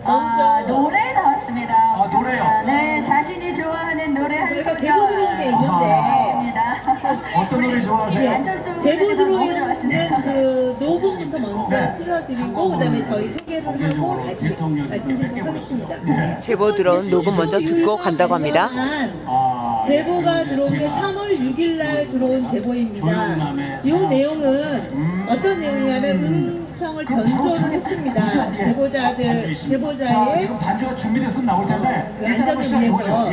먼저 노래 나왔습니다. 노래요? 네, 자신이 좋아하는 노래. 저희가 제보 들어온 게 있는데 어떤 노래 좋아하세요? 제보 들어오는 그 녹음부터 먼저 틀어드리고 그다음에 저희 소개를 하고 다시 말씀드리도록 하겠습니다. 제보 들어온 녹음 먼저 듣고 간다고 합니다. 제보가 들어온 게 3월 6일 날 들어온 제보입니다. 이 내용은 어떤 내용이냐면 음성을 변조를 했습니다. 제보자의 지금 반주가 준비됐으면 나올 텐데 그 안전을 위해서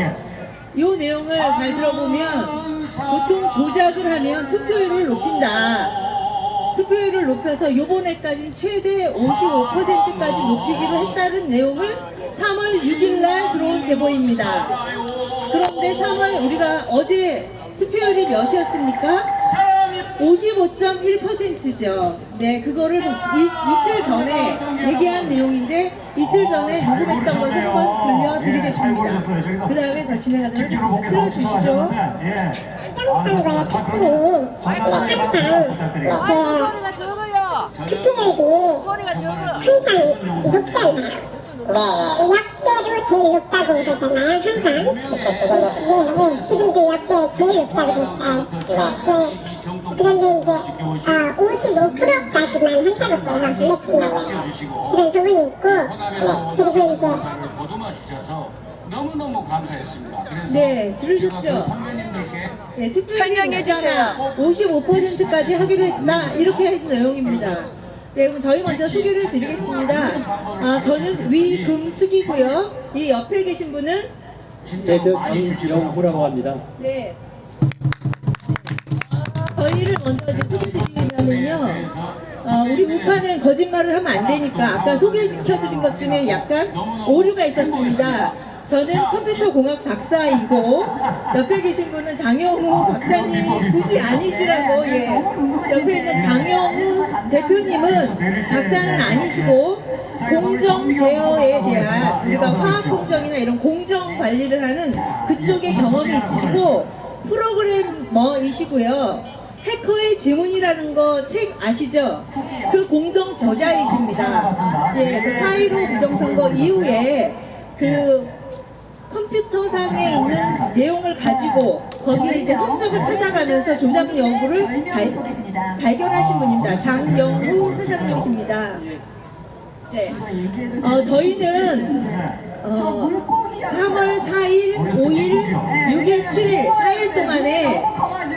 이 내용을 잘 들어보면 보통 조작을 하면 투표율을 높인다. 투표율을 높여서 요번에까지 최대 55%까지 높이기로 했다는 내용을 3월 6일 날 들어온 제보입니다. 그런데 3월 우리가 어제 투표율이 몇이었습니까? 55.1%죠. 네, 그거를 이틀 전에 얘기한 내용인데 이틀 전에 녹음했던 것을 한번 들려드리겠습니다. 그 다음에 더 진행하도록 하겠습니다. 틀어주시죠. 선거의 특징이 항상 투표율이 항상 높잖아요. 역대로 제일 높다고 그러잖아요. 항상. 지금도 역대 제일 높다고 그랬어요. 그런데 이제 55%까지만 한다고 돼요. 맥시멈에. 그런 소문이 있고 그리고 이제 너무너무 감사했습니다. 네, 들으셨죠? 네, 설명해 주세요. 55%까지 하기로 했다. 이렇게 한 내용입니다. 네, 그럼 저희 먼저 소개를 드리겠습니다. 저는 위금숙이고요. 이 옆에 계신 분은 네, 저 장영후라고 합니다. 네. 저희를 먼저 이제 소개드리면은요. 우리 우파는 거짓말을 하면 안 되니까 아까 소개시켜드린 것 중에 약간 오류가 있었습니다. 저는 컴퓨터 공학 박사이고 옆에 계신 분은 장영우 박사님이 굳이 아니시라고 옆에 있는 장영우 대표님은 박사는 아니시고 공정 제어에 대한 우리가 화학 공정이나 이런 공정 관리를 하는 그쪽에 경험이 있으시고 프로그래머이시고요. 해커의 지문이라는 거 책 아시죠? 그 공동 저자이십니다. 예, 그래서 4.15 부정선거 이후에 그 컴퓨터상에 있는 내용을 가지고 거기에 이제 흔적을 찾아가면서 조작 여부를 발견하신 분입니다. 장영우 사장님이십니다. 네, 저희는 3월 4일, 5일, 6일, 7일 4일 동안에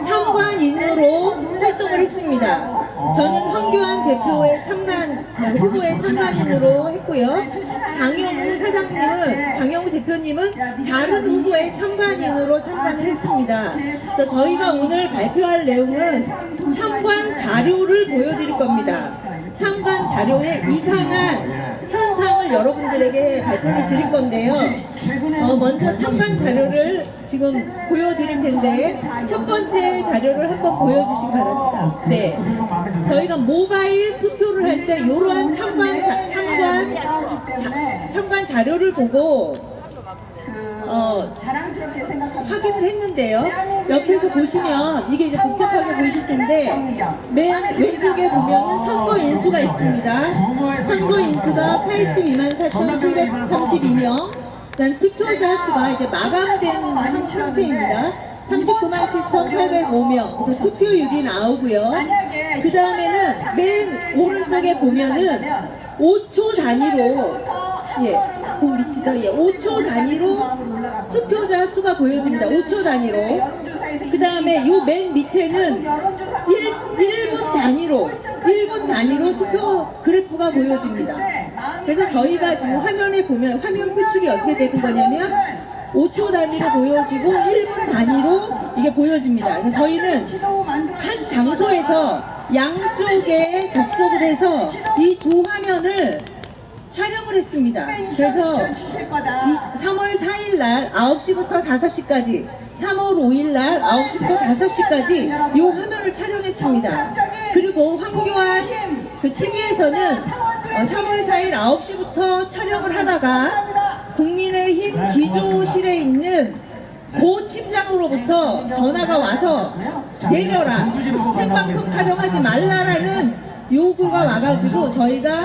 참관인으로 활동을 했습니다. 저는 황교안 대표의 후보의 참관인으로 했고요. 장영우 대표님은 다른 후보의 참관인으로 참관을 했습니다. 그래서 저희가 오늘 발표할 내용은 참관 자료를 보여드릴 겁니다. 참관 자료의 이상한 현상을 여러분들에게 발표를 드릴 건데요. 먼저 참관 자료를 지금 보여드릴 텐데 첫 번째 자료를 한번 보여주시기 바랍니다. 네, 저희가 모바일 투표를 할 때 이러한 참관 자료를 보고 확인을 했는데요. 옆에서 보시면 이게 이제 복잡하게 보이실 텐데 맨 왼쪽에 보면은 선거 인수가 있습니다. 선거 인수가 824,732명. 그다음 투표자 수가 이제 마감된 상태입니다. 39만 7,805명. 그래서 투표율이 나오고요. 그 다음에는 맨 오른쪽에 보면은 5초 단위로 그 위치죠. 5초 단위로 투표자 수가 보여집니다. 5초 단위로. 그 다음에 요 맨 밑에는 1분 단위로 투표 그래프가 보여집니다. 그래서 저희가 지금 화면에 보면 화면 표출이 어떻게 되는 거냐면 5초 단위로 보여지고 1분 단위로 이게 보여집니다. 그래서 저희는 한 장소에서 양쪽에 접속을 해서 이 두 화면을 촬영을 했습니다. 그래서 3월 4일 날 9시부터 5시까지 3월 5일 날 9시부터 5시까지 이 화면을 촬영했습니다. 그리고 황교안 그 TV에서는 3월 4일 9시부터 촬영을 하다가 국민의힘 기조실에 있는 고 팀장으로부터 전화가 와서 내려라, 생방송 촬영하지 말라라는 요구가 와가지고 저희가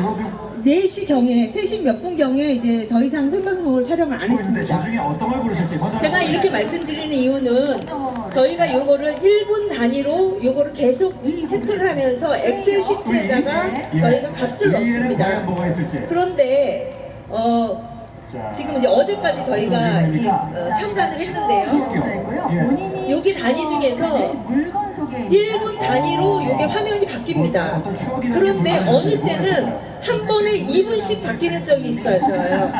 4시경에 3시 몇 분경에 이제 더 이상 생방송을 촬영을 안 했습니다. 중에 어떤 걸 고르실지 제가 이렇게 말씀드리는 이유는 저희가 요거를 1분 단위로 요거를 계속 체크를 하면서 엑셀 시트에다가 저희가 값을 넣습니다. 뭐가 있을지. 그런데 지금 이제 어제까지 저희가 참관을 했는데요. 여기 단위 중에서 1분 단위로 요게 화면이 바뀝니다. 그런데 어느 때는 한 번에 2분씩 바뀌는 적이 있어서요.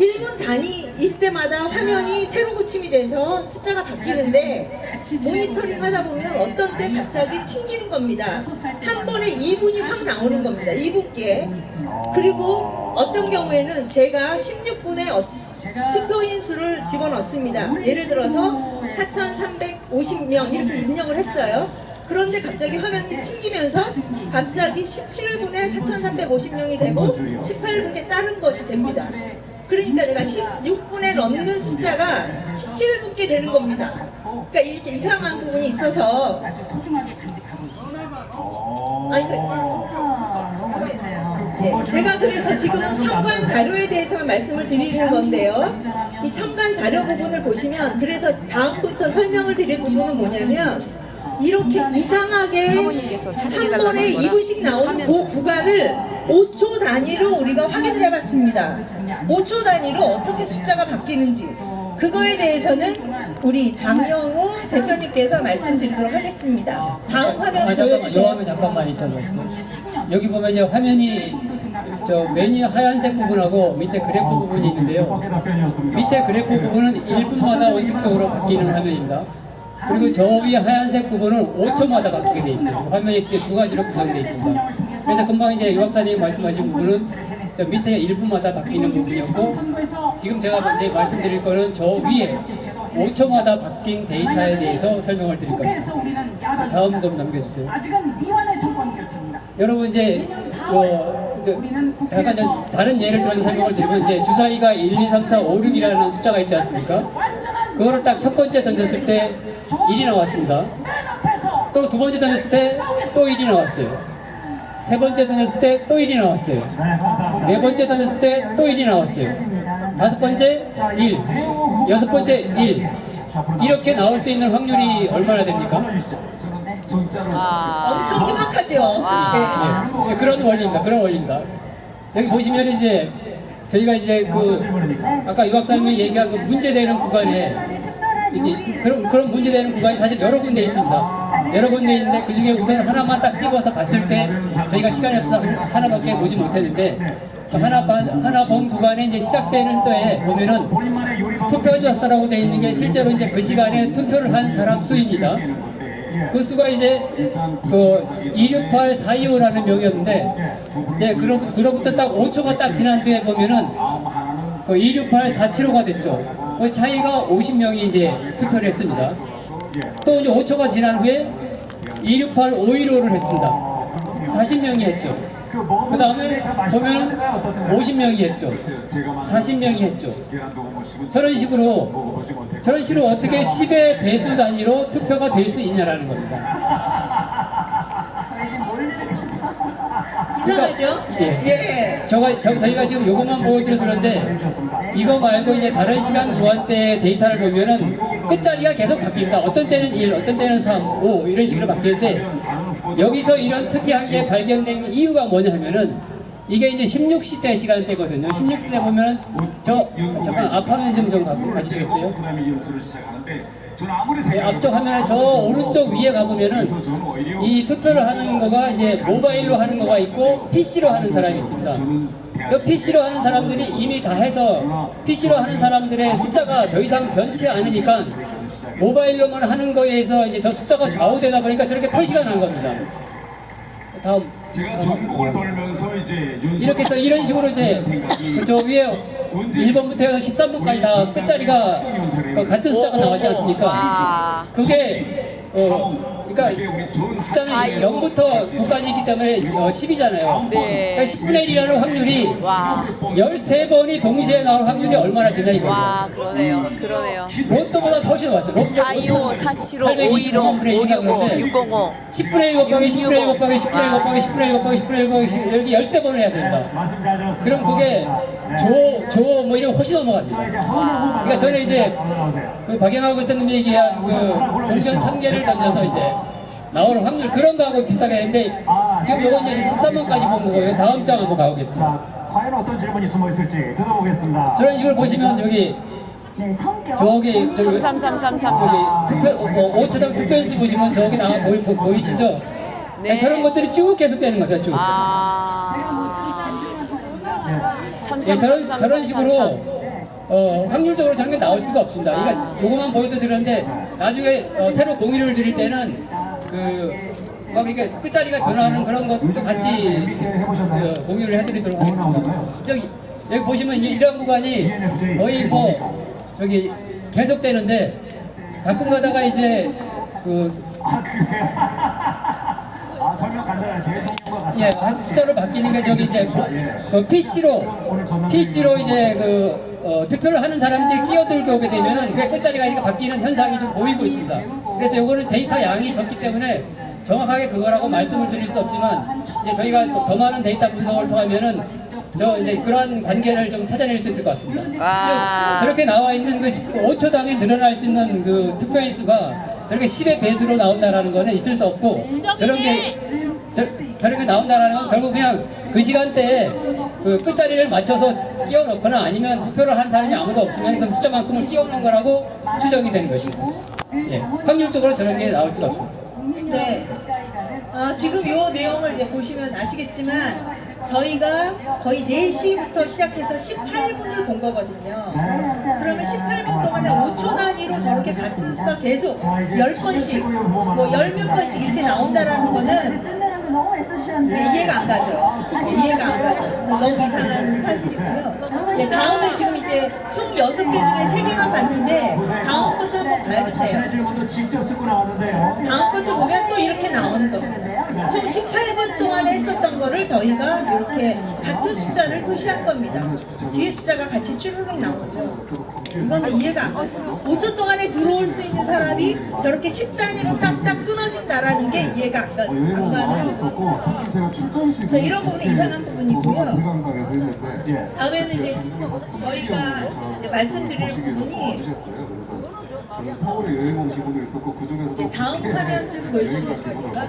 1분 단위일 때마다 화면이 새로 고침이 돼서 숫자가 바뀌는데 모니터링 하다 보면 어떤 때 갑자기 튕기는 겁니다. 한 번에 2분이 확 나오는 겁니다. 2분께. 그리고 어떤 경우에는 제가 16분에 투표인 수를 집어넣습니다. 예를 들어서 4,350명 이렇게 입력을 했어요. 그런데 갑자기 화면이 튕기면서 갑자기 17분에 4,350명이 되고 18분에 다른 것이 됩니다. 그러니까 제가 16분에 넣는 숫자가 17분께 되는 겁니다. 그러니까 이렇게 이상한 부분이 있어서 제가 그래서 지금은 첨관 자료에 대해서만 말씀을 드리는 건데요. 이 첨관 자료 부분을 보시면 그래서 다음부터 설명을 드릴 부분은 뭐냐면 이렇게 이상하게 한 번에 2분씩 나오는 그 구간을 5초 단위로 우리가 확인을 해봤습니다. 5초 단위로 어떻게 숫자가 바뀌는지 그거에 대해서는 우리 장영우 대표님께서 말씀드리도록 하겠습니다. 다음 화면 요 보여주세요. 화면 잠깐만 있어보세요. 여기 보면 이제 화면이 저 메뉴 하얀색 부분하고 밑에 그래프 부분이 있는데요. 밑에 그래프 부분은 1분마다 원칙적으로 바뀌는 화면입니다. 그리고 저 위에 하얀색 부분은 5초마다 바뀌게 돼 있어요. 화면이 이렇게 두 가지로 구성되어 있습니다. 그래서 금방 이제 유 박사님 말씀하신 부분은 저 밑에 1분마다 바뀌는 부분이었고, 지금 제가 이제 말씀드릴 거는 저 위에 5초마다 바뀐 데이터에 대해서 설명을 드릴 겁니다. 다음 좀 넘겨주세요. 여러분 이제 약간 좀 다른 예를 들어서 설명을 드리면 이제 주사위가 1, 2, 3, 4, 5, 6이라는 숫자가 있지 않습니까? 그거를 딱 첫 번째 던졌을 때 1이 나왔습니다. 또 두 번째 던졌을 때 또 1이 나왔어요. 세 번째 던졌을 때 또 1이 나왔어요. 네 번째 던졌을 때 또 1이 나왔어요. 다섯 번째 1, 여섯 번째 1. 이렇게 나올 수 있는 확률이 얼마나 됩니까? 엄청 희박하죠. 네, 그런 원리입니다. 그런 원리입니다. 여기 보시면 이제 저희가 이제 아까 유 박사님이 얘기한 그 문제되는 구간에 그런 문제되는 구간이 사실 여러 군데 있습니다. 여러 군데 있는데 그 중에 우선 하나만 딱 집어서 봤을 때 저희가 시간이 없어서 하나밖에 보지 못했는데 하나 본 구간에 이제 시작되는 때에 보면은 투표자수라고 되어 있는 게 실제로 이제 그 시간에 투표를 한 사람 수입니다. 그 수가 이제 268, 425라는 명이었는데, 네, 그로부터 딱 5초가 딱 지난 뒤에 보면은 268, 475가 됐죠. 그 차이가 50명이 이제 투표를 했습니다. 또 이제 5초가 지난 후에 268, 515를 했습니다. 40명이 했죠. 그 다음에 보면은 50명이 했죠. 40명이 했죠. 저런 식으로 어떻게 10의 배수 단위로 투표가 될 수 있냐라는 겁니다. 이상하죠? 예. 저희가 지금 요것만 보여드려서 그런데 이거 말고 이제 다른 시간 구간대 데이터를 보면은 끝자리가 계속 바뀝니다. 어떤 때는 1, 어떤 때는 3, 5 이런 식으로 바뀌는데 여기서 이런 특이한 게 발견된 이유가 뭐냐 하면은 이게 이제 16시대 시간대거든요. 16시대 보면은 잠깐 앞화면 좀 가주시겠어요? 네, 앞쪽 화면에 저 오른쪽 위에 가보면은 이 투표를 하는 거가 이제 모바일로 하는 거가 있고 PC로 하는 사람이 있습니다. 그 PC로 하는 사람들이 이미 다 해서 PC로 하는 사람들의 숫자가 더 이상 변치 않으니까 모바일로만 하는 거에 의해서 이제 저 숫자가 좌우되다 보니까 저렇게 표시가 난 겁니다. 다음. 제가 전국을 돌면서 이제 이렇게 해서 이런 식으로 이제 저 위에 1번부터 해서 13번까지 다 끝자리가 같은 숫자가 나왔지 않습니까? 그게 그러니까 숫자는 0부터 9까지 있기 때문에 10이잖아요. 네. 그러니까 10분의 1이라는 확률이 와, 13번이 동시에 나올 확률이 얼마나 되냐 이거죠. 와, 그러네요. 그러네요. 로또보다 훨씬 많죠. 425, 475, 515, 565, 605. 10분의 1 곱하기 10분의 1 곱하기 10분의 1 곱하기 10분의 1 곱하기 10분의 1 곱하기 10 이렇게 13번을 해야 된다. 말씀 잘 들었습니다. 그럼 그게 뭐 이런 훨씬 넘어갑니다. 그러니까 저는 이제 그 박영하 교수님이 얘기한 그 동전 1000개를 던져서 이제 나오는 확률 그런 거하고 비슷하게 했는데 지금 요건 이제 13번까지 본 거고요. 다음 장 한번 가보겠습니다. 자, 과연 어떤 질문이 숨어 있을지 들어보겠습니다. 저런 식으로 보시면 여기 네, 성격. 저기 333334. 투표 5초당 투표연수 보시면 저기 나와 보이시죠? 네. 저런 것들이 쭉 계속 되는 거죠. 쭉. 예, 저런 식으로 확률적으로 저런 게 나올 수가 없습니다. 그러니까 요거만 보여도 되는데 나중에 새로 공유를 드릴 때는 막 이렇게 끝자리가 변화하는 그런 것도 같이 공유를 해드리도록 하겠습니다. 저기 여기 보시면 이런 구간이 거의 뭐 저기 계속되는데 가끔가다가 이제 설명 간단하게 대통령과 같이 예, 숫자로 바뀌는 게 저기 이제 그 PC로 이제 투표를 하는 사람들이 끼어들게 오게 되면은 그 끝자리가 이렇게 바뀌는 현상이 좀 보이고 있습니다. 그래서 요거는 데이터 양이 적기 때문에 정확하게 그거라고 말씀을 드릴 수 없지만 이제 저희가 더 많은 데이터 분석을 통하면은 이제 그러한 관계를 좀 찾아낼 수 있을 것 같습니다. 와. 저렇게 나와 있는 그 5초당에 늘어날 수 있는 그 투표인 수가 저렇게 10의 배수로 나온다라는 거는 있을 수 없고 저렇게 나온다라는 건 결국 그냥 그 시간대에 그 끝자리를 맞춰서 끼워 넣거나 아니면 투표를 한 사람이 아무도 없으면 그 숫자만큼을 끼워 넣은 거라고 추정이 되는 것입니다. 예, 확률적으로 저런 게 나올 수가 없습니다. 네. 지금 요 내용을 이제 보시면 아시겠지만 저희가 거의 4시부터 시작해서 18분을 본 거거든요. 그러면 18분 동안에 5초 단위로 저렇게 같은 수가 계속 10번씩, 뭐 10몇 번씩 이렇게 나온다라는 거는 너무 애써주셨는데. 이해가 안 가죠. 이해가 안 가죠. 그래서 너무 이상한 사실이고요. 네, 다음에 지금 이제 총 6개 중에 3개만 봤는데 다음 것도 한번 봐주세요. 질문도 직접 듣고 나왔는데요. 다음 것도 보면 또 이렇게 나오는 겁니다. 총 18분 동안에 했었던 거를 저희가 이렇게 같은 숫자를 표시한 겁니다. 뒤에 숫자가 같이 쭈르륵 나오죠. 이거는 이해가 안 가죠. 5초 동안에 들어올 수 있는 사람이 저렇게 10단위로 딱딱 끊어진다라는 게 이해가 안 가는 부분입니다. 자, 이런 부분이 이상한 부분이고요. 다음에는 이제 저희가 이제 말씀드릴 부분이 서울에 여행 온 기분도 있었고 그중에서도 다음 화면 좀 보여주시겠습니까?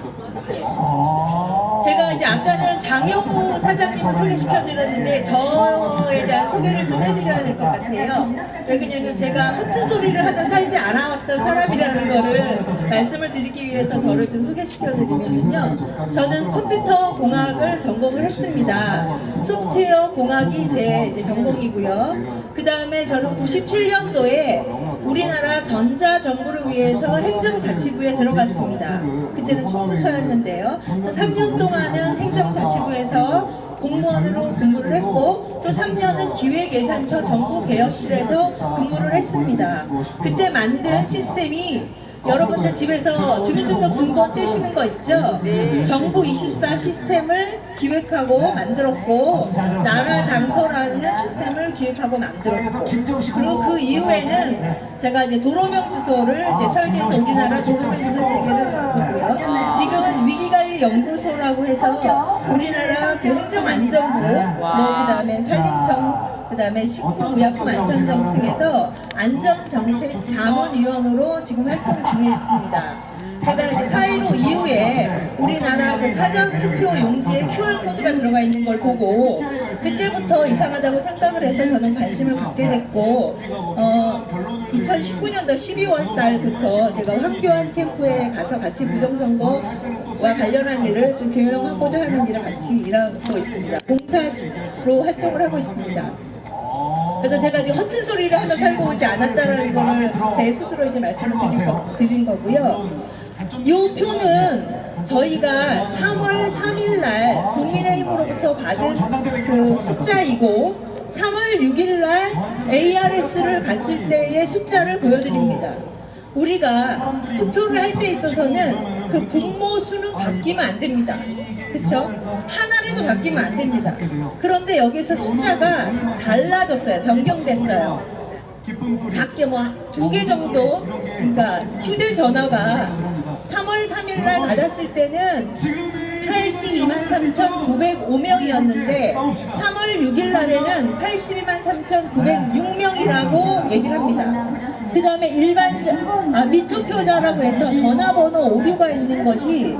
제가 이제 아까는 장영우 사장님을 소개시켜드렸는데 저에 대한 소개를 좀 해드려야 될 것 같아요. 왜냐면 제가 허튼 소리를 하며 살지 않아왔던 사람이라는 거를 말씀을 드리기 위해서 저를 좀 소개시켜드리면요. 저는 컴퓨터 공학을 전공을 했습니다. 소프트웨어 공학이 제 이제 전공이고요. 그 다음에 저는 97년도에 우리나라 전자정부를 위해서 행정자치부에 들어갔습니다. 그때는 총무처였는데요. 3년 동안은 행정자치부에서 공무원으로 근무를 했고 또 3년은 기획예산처 정부개혁실에서 근무를 했습니다. 그때 만든 시스템이 여러분들 집에서 주민등록 등본 떼시는 거 있죠? 정부24 시스템을 기획하고 만들었고 나라 장터라는 시스템을 기획하고 만들었고 그리고 그 이후에는 제가 이제 도로명 주소를 이제 설계해서 우리나라 도로명 주소 체계를 바꾸고요. 지금은 위기관리연구소라고 해서 우리나라 그 행정안전부 뭐 그다음에 산림청 그다음에 식품의약품안전정책에서 안전정책 자문위원으로 지금 활동 중에 있습니다. 제가 이제 4.15 이후에 우리나라 그 사전투표 용지에 QR코드가 들어가 있는 걸 보고 그때부터 이상하다고 생각을 해서 저는 관심을 갖게 됐고 2019년도 12월 달부터 제가 황교안 캠프에 가서 같이 부정선거와 관련한 일을 좀 교육하고자 하는 일을 같이 일하고 있습니다. 봉사지로 활동을 하고 있습니다. 그래서 제가 이제 허튼 소리를 하며 살고 오지 않았다는 거를 제 스스로 이제 말씀을 드린 거고요. 이 표는 저희가 3월 3일 날 국민의힘으로부터 받은 그 숫자이고 3월 6일 날 ARS를 갔을 때의 숫자를 보여드립니다. 우리가 투표를 할 때 있어서는 그 분모 수는 바뀌면 안 됩니다. 그쵸? 하나라도 바뀌면 안 됩니다. 그런데 여기서 숫자가 달라졌어요. 변경됐어요. 작게 뭐 2개 정도, 그러니까 휴대전화가 3월 3일 날 받았을 때는 82만 3,905명이었는데 3월 6일 날에는 82만 3,906명이라고 얘기를 합니다. 그 다음에 미투표자라고 해서 전화번호 오류가 있는 것이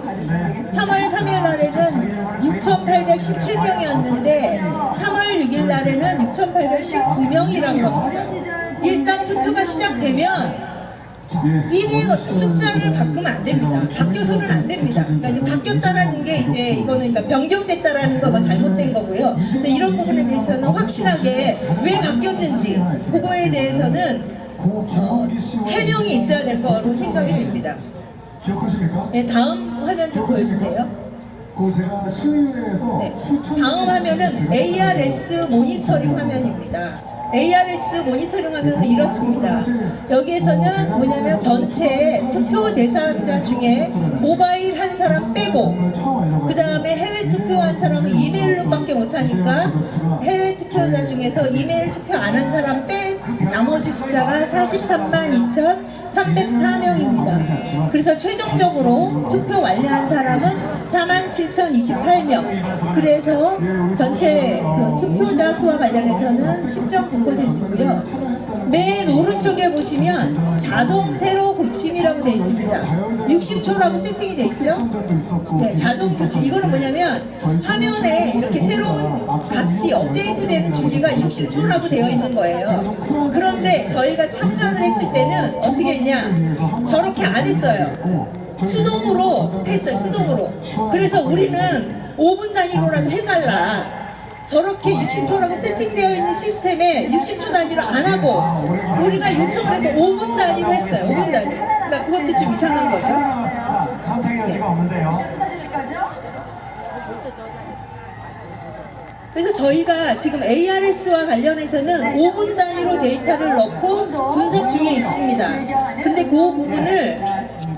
3월 3일 날에는 6,817명이었는데 3월 6일 날에는 6,819명이라고 합니다. 일단 투표가 시작되면 이 숫자를 바꾸면 안 됩니다. 바뀌어서는 안 됩니다. 그러니까 이제 바뀌었다라는 게 이제 이거는 그러니까 변경됐다라는 거가 잘못된 거고요. 그래서 이런 부분에 대해서는 확실하게 왜 바뀌었는지 그거에 대해서는 해명이 있어야 될 거로 생각이 됩니다. 기억하십니까? 네, 다음 화면 좀 보여주세요. 제가 시의회에서 네, 다음 화면은 ARS 모니터링 화면입니다. ARS 모니터링 화면은 이렇습니다. 여기에서는 뭐냐면 전체 투표 대상자 중에 모바일 한 사람 빼고 그 다음에 해외 투표한 사람은 이메일로밖에 못하니까 해외 투표자 중에서 이메일 투표 안 한 사람 뺀 나머지 숫자가 43만 2,304명입니다. 그래서 최종적으로 투표 완료한 사람은 47,028명. 그래서 전체 그 투표자 수와 관련해서는 10.9%고요. 맨 오른쪽에 보시면 자동 세로 고침이라고 되어 있습니다. 60초라고 세팅이 되어 있죠? 네, 자동 고침. 이거는 뭐냐면 화면에 이렇게 새로운 값이 업데이트되는 주기가 60초라고 되어 있는 거예요. 그런데 저희가 참관을 했을 때는 어떻게 했냐? 저렇게 안 했어요. 수동으로 했어요. 수동으로. 그래서 우리는 5분 단위로라도 해달라. 저렇게 60초라고 세팅되어 있는 시스템에 60초 단위로 안 하고 우리가 요청을 해서 5분 단위로 했어요. 5분 단위. 그러니까 그것도 좀 이상한 거죠. 선택의 여지가 없는데요. 그래서 저희가 지금 ARS와 관련해서는 5분 단위로 데이터를 넣고 분석 중에 있습니다. 근데 그 부분을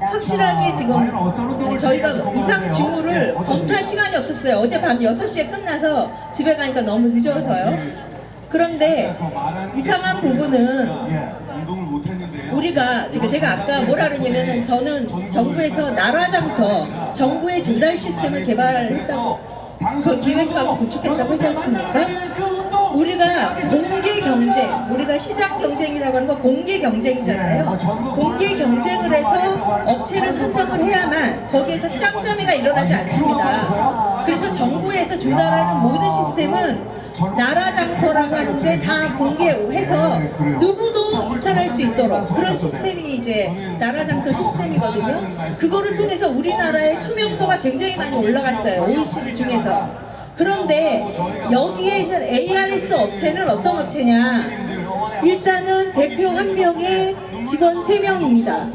확실하게 지금 저희가 이상 징후를 검토할 시간이 없었어요. 어제 밤 6시에 끝나서 집에 가니까 너무 늦어서요. 그런데 이상한 부분은 우리가 제가 아까 뭐라 그러냐면은 저는 정부에서 나라장터 정부의 조달 시스템을 개발했다고 그걸 기획하고 구축했다고 하지 않습니까? 우리가 공개 경쟁, 우리가 시장 경쟁이라고 하는 건 공개 경쟁이잖아요. 공개 경쟁을 해서 업체를 선정을 해야만 거기에서 짬짬이가 일어나지 않습니다. 그래서 정부에서 조달하는 모든 시스템은 나라장터라고 하는데 다 공개해서 누구도 입찰할 수 있도록 그런 시스템이 이제 나라장터 시스템이거든요. 그거를 통해서 우리나라의 투명도가 굉장히 많이 올라갔어요. OECD 중에서. 그런데 여기에 있는 ARS 업체는 어떤 업체냐? 일단은 대표 한 명에 직원 3명입니다.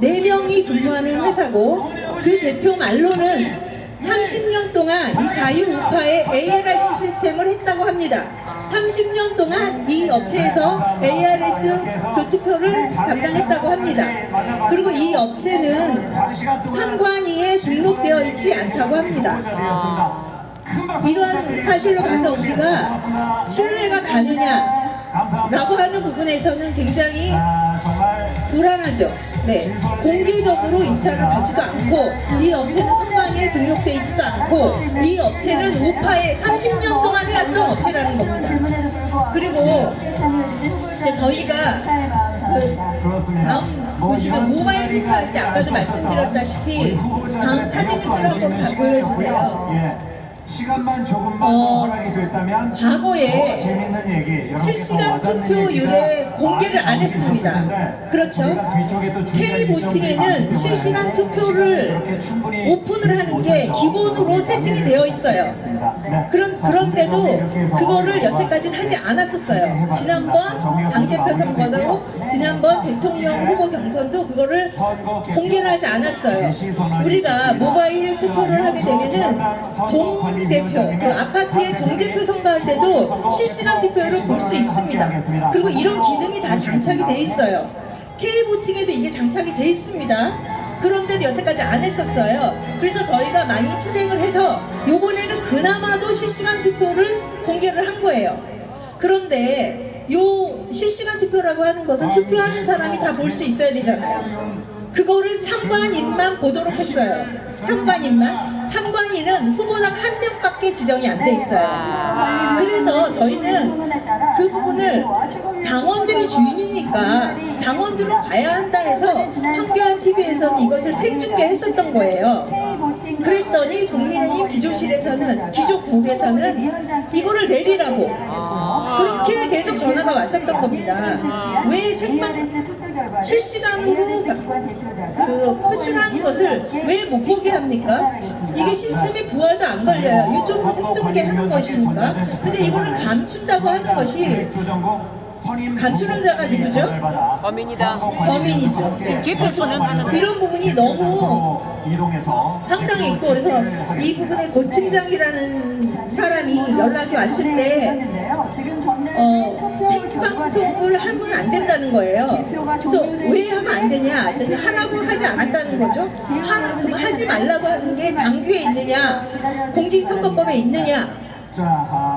4명이 근무하는 회사고 그 대표 말로는 30년 동안 이 자유우파의 ARS 시스템을 했다고 합니다. 30년 동안 이 업체에서 ARS 그 투표를 담당했다고 합니다. 그리고 이 업체는 선관위에 등록되어 있지 않다고 합니다. 이러한 사실로 봐서 우리가 신뢰가 가느냐라고 하는 부분에서는 굉장히 불안하죠. 네, 공개적으로 입찰을 받지도 않고 이 업체는 선관위에 등록되어 있지도 않고 이 업체는 우파에 30년 동안 해왔던 업체라는 겁니다. 그리고 이제 저희가 다음 보시면 모바일 투표할 때 아까도 말씀드렸다시피 다음 카드뉴스를 한번 보여주세요. 시간만 조금만 더 허락이 됐다면 과거에 재밌는 얘기 실시간 투표율에 공개를 안 했습니다. 그렇죠? K보팅에는 실시간 투표를 오픈을 하는 게 기본으로 세팅이 되어 있어요. 그런데도 그거를 여태까지는 하지 않았었어요. 지난번 당대표 선거도 지난번 대통령 후보 경선도 그거를 공개를 하지 않았어요. 우리가 모바일 투표를 하게 되면은 동대표, 그 아파트의 동대표 선거할 때도 실시간 투표를 볼 수 있습니다. 그리고 이런 기능이 다 장착이 돼 있어요. K보팅에도 이게 장착이 돼 있습니다. 그런데도 여태까지 안 했었어요. 그래서 저희가 많이 투쟁을 해서 요번에는 그나마도 실시간 투표를 공개를 한 거예요. 그런데 요 실시간 투표라고 하는 것은 투표하는 사람이 다 볼 수 있어야 되잖아요. 그거를 참관인만 보도록 했어요. 참관인은 후보당 한 명밖에 지정이 안 돼 있어요. 그래서 저희는 그 부분을 당원들이 주인이니까 당원들은 봐야 한다 해서 황교안 TV에서는 이것을 생중계 했었던 거예요. 그랬더니 국민의힘 기조국에서는 이거를 내리라고 그렇게 계속 전화가 왔었던 겁니다. 왜 실시간으로 그 표출하는 것을 왜 못 보게 합니까? 이게 시스템에 부하도 안 걸려요. 유튜브로 생중계 하는 것이니까. 근데 이거를 감춘다고 하는 것이 감추는 자가 누구죠? 범인이죠. 지금 개표 전환하는데. 이런 부분이 너무 황당했고, 그래서 이 부분에 고팀장이라는 사람이 연락이 왔을 때 생방송을 하면 안 된다는 거예요. 그래서 왜 하면 안 되냐 했더니 하라고 하지 않았다는 거죠. 그럼 하지 말라고 하는 게 당규에 있느냐 공직선거법에 있느냐.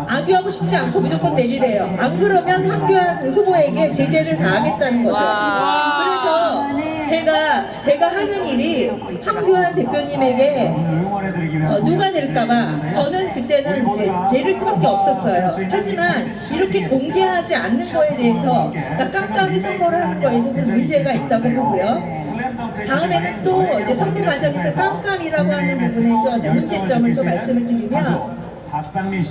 악유하고 싶지 않고 무조건 내리래요. 안 그러면 황교안 후보에게 제재를 가하겠다는 거죠. 그래서 제가 하는 일이 황교안 대표님에게 누가 낼까봐 저는 그때는 이제 내릴 수밖에 없었어요. 하지만 이렇게 공개하지 않는 거에 대해서, 그러니까 깜깜이 선거를 하는 거에 있어서 문제가 있다고 보고요. 다음에는 또 이제 선거 과정에서 깜깜이라고 하는 부분에 또 문제점을 또 말씀을 드리면,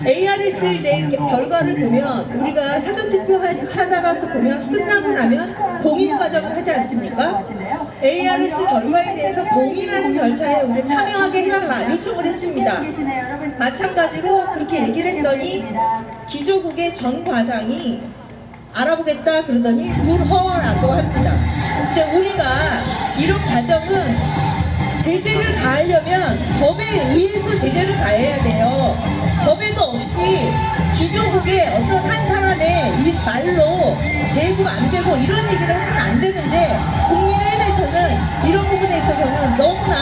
ARS 이제 결과를 보면 우리가 사전투표 하다가 또 보면 끝나고 나면 봉인 과정을 하지 않습니까? ARS 결과에 대해서 봉인하는 절차에 우리를 참여하게 해달라 요청을 했습니다. 마찬가지로 그렇게 얘기를 했더니 기조국의 전 과장이 알아보겠다 그러더니 불허라고 합니다. 그래서 우리가 이런 과정은 제재를 가하려면 법에 의해서 제재를 가해야 돼요. 법에도 없이 기조국의 어떤 한 사람의 이 말로 되고 안 되고 이런 얘기를 해서는 안 되는데, 국민의힘에서는 이런 부분에 있어서는 너무나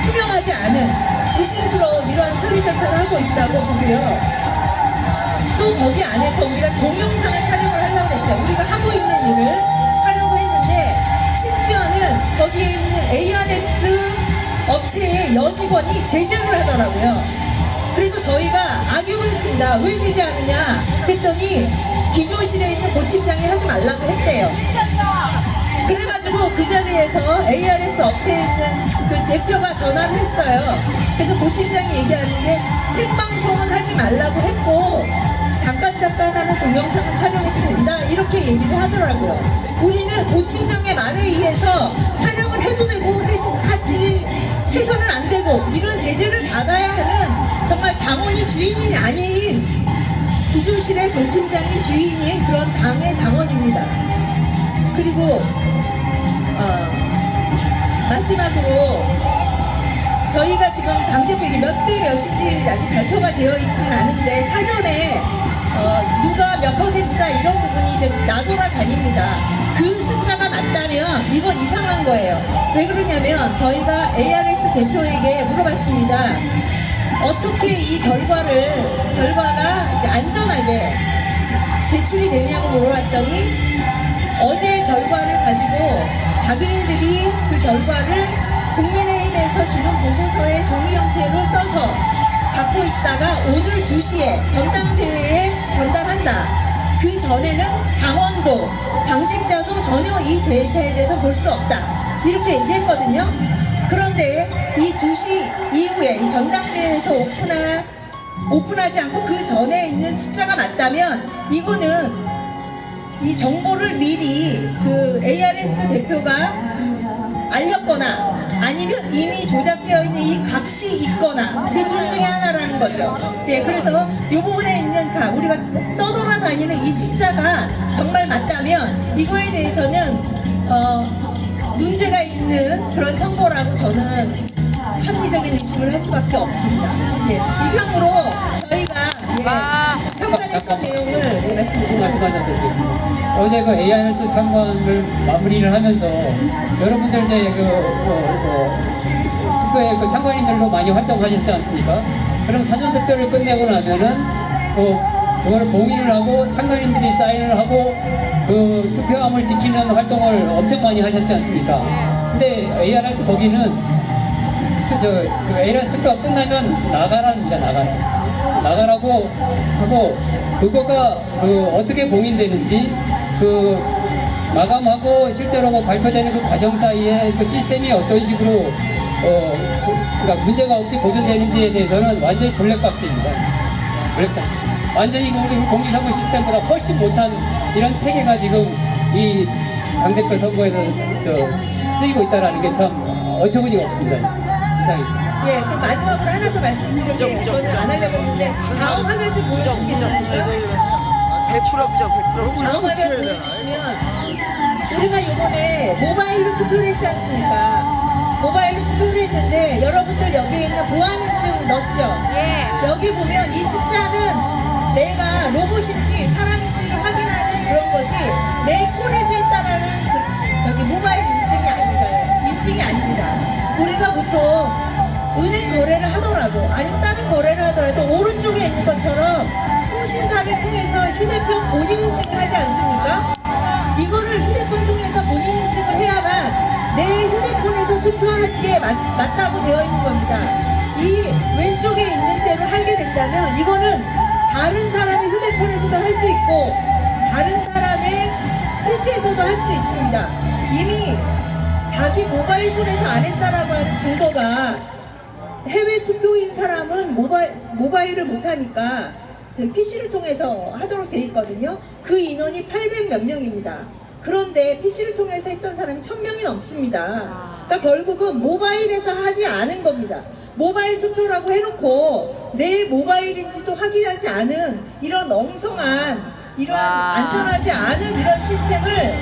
투명하지 않은 의심스러운 이러한 처리 절차를 하고 있다고 보고요. 또 거기 안에서 우리가 동영상을 촬영을 하려고 했어요. 우리가 하고 있는 일을 하려고 했는데, 심지어는 거기에 있는 ARS 업체의 여직원이 제재를 하더라고요. 그래서 저희가 악용을 했습니다. 왜 제재하느냐 했더니 기조실에 있는 고팀장이 하지 말라고 했대요. 그래가지고 그 자리에서 ARS 업체에 있는 그 대표가 전화를 했어요. 그래서 고팀장이 얘기하는 게 생방송은 하지 말라고 했고 잠깐 하는 동영상을 촬영해도 된다 이렇게 얘기를 하더라고요. 우리는 고팀장의 말에 의해서 촬영을 해도 되고 해서는 안 되고 이런 제재를 받아야 하는, 정말 당원이 주인이 아닌 기조실의 고팀장이 주인인 그런 당의 당원입니다. 그리고 마지막으로 저희가 지금 당대표에게 몇 대 몇인지 아직 발표가 되어 있지는 않은데 사전에 누가 몇 %다 이런 부분이 이제 나돌아다닙니다. 그 숫자가 맞다면 이건 이상한 거예요. 왜 그러냐면 저희가 ARS 대표에게 물어봤습니다. 어떻게 이 결과가 이제 안전하게 제출이 되냐고 물어봤더니 어제 결과를 가지고 자기네들이 그 결과를 국민의힘에서 주는 보고서에 종이 형태로 써서 갖고 있다가 오늘 2시에 전당대회에 전달한다. 그 전에는 당원도 당직자도 전혀 이 데이터에 대해서 볼 수 없다. 이렇게 얘기했거든요. 그런데 이 2시 이후에 이 전당대회에서 오픈하지 않고 그 전에 있는 숫자가 맞다면 이거는 이 정보를 미리 그 ARS 대표가 알렸거나 아니면 이미 조작되어 있는 이 값이 있거나 이 둘 중에 하나라는 거죠. 예, 그래서 이 부분에 있는 우리가 떠돌아다니는 이 숫자가 정말 맞다면 이거에 대해서는 문제가 있는 그런 선거라고 저는 합리적인 의심을 할 수밖에 없습니다. 예, 이상으로 저희가 참관했던 내용을 말씀드리겠습니다. 말씀하셔도 되겠습니다. 어제 그 ARS 참관을 마무리를 하면서 여러분들 이제 투표에 그 참관인들로 많이 활동하셨지 않습니까? 그럼 사전 투표를 끝내고 나면은 그거를 봉인을 하고 참관인들이 사인을 하고 그 투표함을 지키는 활동을 엄청 많이 하셨지 않습니까? 근데 ARS 거기는 그 ARS 투표가 끝나면 나가랍니다. 나가라고 하고 그거가 어떻게 봉인되는지 마감하고 실제로 발표되는 그 과정 사이에 그 시스템이 어떤 식으로 그러니까 문제가 없이 보존되는지에 대해서는 완전히 블랙박스입니다. 블랙박스. 완전히 우리 공직선거 시스템보다 훨씬 못한 이런 체계가 지금 이 당대표 선거에서 쓰이고 있다는 게 참 어처구니가 없습니다. 이상입니다. 예, 그럼 마지막으로 하나 더 말씀드릴게요. 저는 안 하려고 했는데 다음 화면 좀 보여주시겠습니까? 100% 부정, 100% 부정. 다음 화면 보여주시면 우리가 이번에 모바일로 투표를 했지 않습니까? 모바일로 투표를 했는데 여러분들 여기에 있는 보안인증 넣었죠? 예. 여기 보면 이 숫자는 내가 로봇인지 사람인지를 확인하는 그런 거지 내 폰에서 했다라는 저기 모바일 인증이 아닙니다. 우리가 보통 은행 거래를 하더라도 아니면 다른 거래를 하더라도 오른쪽에 있는 것처럼 통신사를 통해서 휴대폰 본인 인증을 하지 않습니까? 이거를 휴대폰 통해서 본인 인증을 해야만 내 휴대폰에서 투표한 게 맞다고 되어 있는 겁니다. 이 왼쪽에 있는 대로 하게 된다면 이거는 다른 사람의 휴대폰에서도 할 수 있고 다른 사람의 PC에서도 할 수 있습니다. 이미 자기 모바일 폰에서 안 했다라고 하는 증거가 해외 투표인 사람은 모바일을 못하니까 저희 PC를 통해서 하도록 돼 있거든요. 그 인원이 800 몇 명입니다. 그런데 PC를 통해서 했던 사람이 1000명이 넘습니다. 그러니까 결국은 모바일에서 하지 않은 겁니다. 모바일 투표라고 해놓고 내 모바일인지도 확인하지 않은 이런 엉성한 이러한 안전하지 않은 이런 시스템을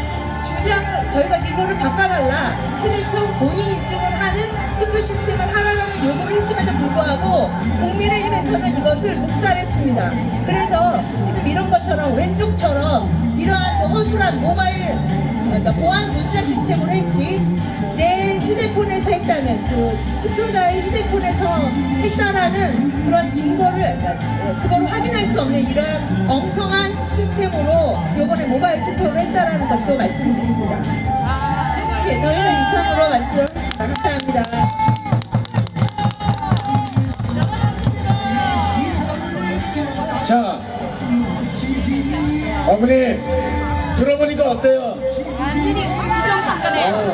저희가 이거를 바꿔달라 휴대폰 본인 인증을 하는 투표 시스템을 하라는 요구를 했음에도 불구하고 국민의힘에서는 이것을 묵살했습니다. 그래서 지금 이런 것처럼 왼쪽처럼 이러한 그 허술한 모바일 그러니까 보안 문자 시스템으로 했지 내 휴대폰에서 했다는 그 투표자의 휴대폰에서 했다라는 그런 증거를 그러니까 그걸 확인할 수 없는 이러한 엉성한 시스템으로 요번에 모바일 투표를 했다라는 것도 말씀드립니다. 예, 저희는 이상으로 마치도록 하겠습니다. 감사합니다. 자, 어머니 들어보니까 어때요? 완전히 부정선거네요.